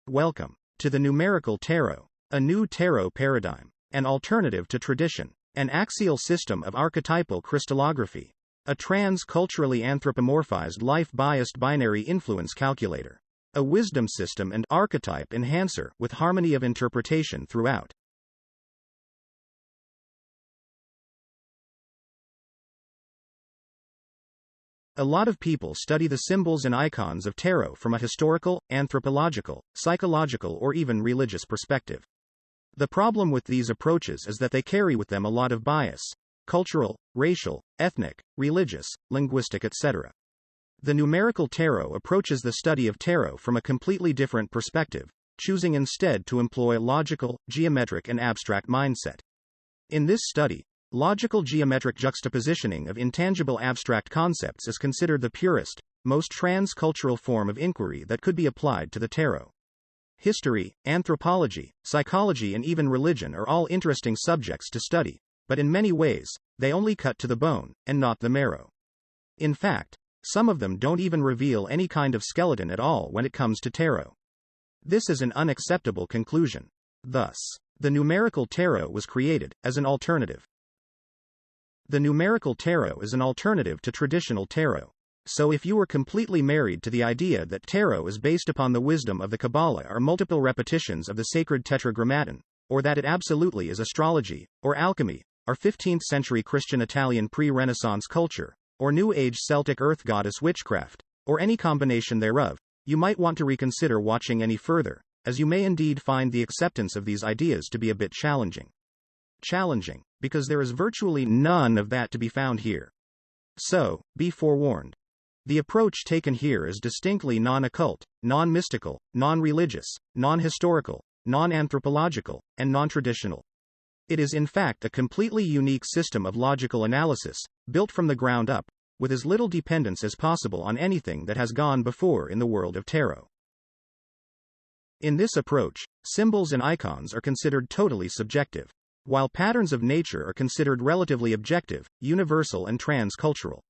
Welcome to the Numerical Tarot, a new tarot paradigm, an alternative to tradition, an axial system of archetypal crystallography, a trans-culturally anthropomorphized life-biased binary influence calculator, a wisdom system and archetype enhancer with harmony of interpretation throughout. A lot of people study the symbols and icons of tarot from a historical, anthropological, psychological, or even religious perspective. The problem with these approaches is that they carry with them a lot of bias: cultural, racial, ethnic, religious, linguistic, etc. The numerical tarot approaches the study of tarot from a completely different perspective, choosing instead to employ logical, geometric, and abstract mindset. In this study, logical geometric juxtapositioning of intangible abstract concepts is considered the purest, most trans-cultural form of inquiry that could be applied to the tarot. History, anthropology, psychology, and even religion are all interesting subjects to study, but in many ways, they only cut to the bone, and not the marrow. In fact, some of them don't even reveal any kind of skeleton at all when it comes to tarot. This is an unacceptable conclusion. Thus, the numerical tarot was created as an alternative. The numerical tarot is an alternative to traditional tarot. So if you were completely married to the idea that tarot is based upon the wisdom of the Kabbalah or multiple repetitions of the sacred tetragrammaton, or that it absolutely is astrology, or alchemy, or 15th century Christian Italian pre-Renaissance culture, or New Age Celtic earth goddess witchcraft, or any combination thereof, you might want to reconsider watching any further, as you may indeed find the acceptance of these ideas to be a bit challenging. Challenging, because there is virtually none of that to be found here. So, be forewarned. The approach taken here is distinctly non-occult, non-mystical, non-religious, non-historical, non-anthropological, and non-traditional. It is in fact a completely unique system of logical analysis, built from the ground up, with as little dependence as possible on anything that has gone before in the world of tarot. In this approach, symbols and icons are considered totally subjective, while patterns of nature are considered relatively objective, universal, and trans-cultural.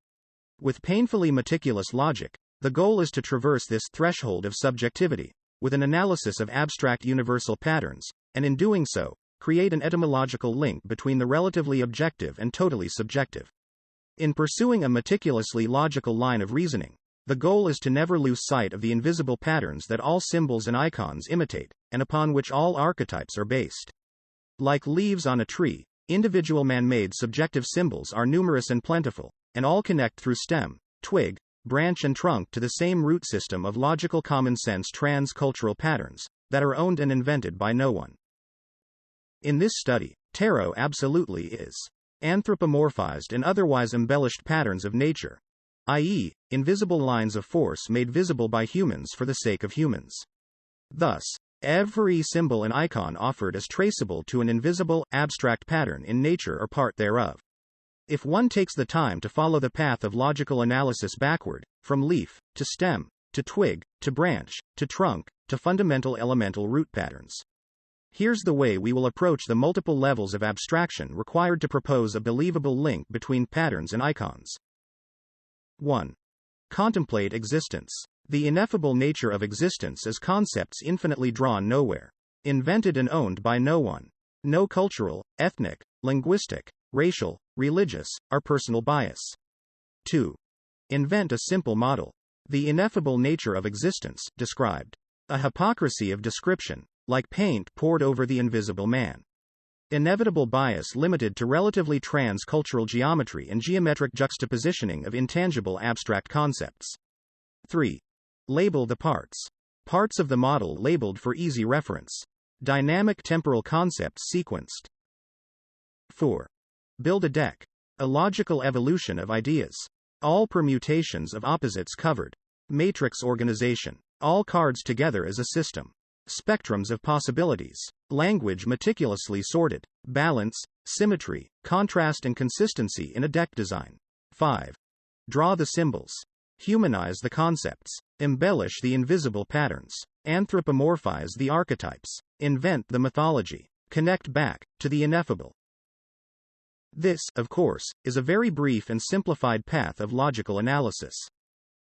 With painfully meticulous logic, the goal is to traverse this threshold of subjectivity, with an analysis of abstract universal patterns, and in doing so, create an etymological link between the relatively objective and totally subjective. In pursuing a meticulously logical line of reasoning, the goal is to never lose sight of the invisible patterns that all symbols and icons imitate, and upon which all archetypes are based. Like leaves on a tree, individual man-made subjective symbols are numerous and plentiful, and all connect through stem, twig, branch, and trunk to the same root system of logical common-sense trans-cultural patterns that are owned and invented by no one. In this study, tarot absolutely is anthropomorphized and otherwise embellished patterns of nature, i.e., invisible lines of force made visible by humans for the sake of humans. Thus, every symbol and icon offered is traceable to an invisible, abstract pattern in nature or part thereof. If one takes the time to follow the path of logical analysis backward, from leaf, to stem, to twig, to branch, to trunk, to fundamental elemental root patterns. Here's the way we will approach the multiple levels of abstraction required to propose a believable link between patterns and icons. 1. Contemplate existence. The ineffable nature of existence as concepts infinitely drawn nowhere, invented and owned by no one. No cultural, ethnic, linguistic, racial, religious, or personal bias. 2. Invent a simple model. The ineffable nature of existence, described. A hypocrisy of description, like paint poured over the invisible man. Inevitable bias limited to relatively trans-cultural geometry and geometric juxtapositioning of intangible abstract concepts. 3. Label the parts. Parts of the model labeled for easy reference. Dynamic temporal concepts sequenced. 4. Build a deck. A logical evolution of ideas. All permutations of opposites covered. Matrix organization. All cards together as a system. Spectrums of possibilities. Language meticulously sorted. Balance, symmetry, contrast, and consistency in a deck design. 5. Draw the symbols. Humanize the concepts. Embellish the invisible patterns. Anthropomorphize the archetypes. Invent the mythology. Connect back to the ineffable. This, of course, is a very brief and simplified path of logical analysis.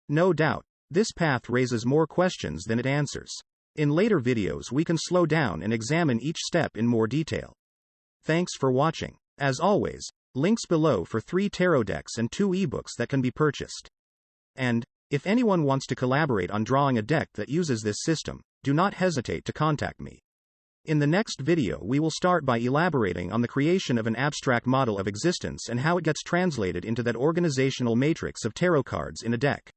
No doubt, this path raises more questions than it answers. In later videos we can slow down and examine each step in more detail. Thanks for watching. As always, links below for 3 tarot decks and 2 ebooks that can be purchased. And, if anyone wants to collaborate on drawing a deck that uses this system, do not hesitate to contact me. In the next video we will start by elaborating on the creation of an abstract model of existence and how it gets translated into that organizational matrix of tarot cards in a deck.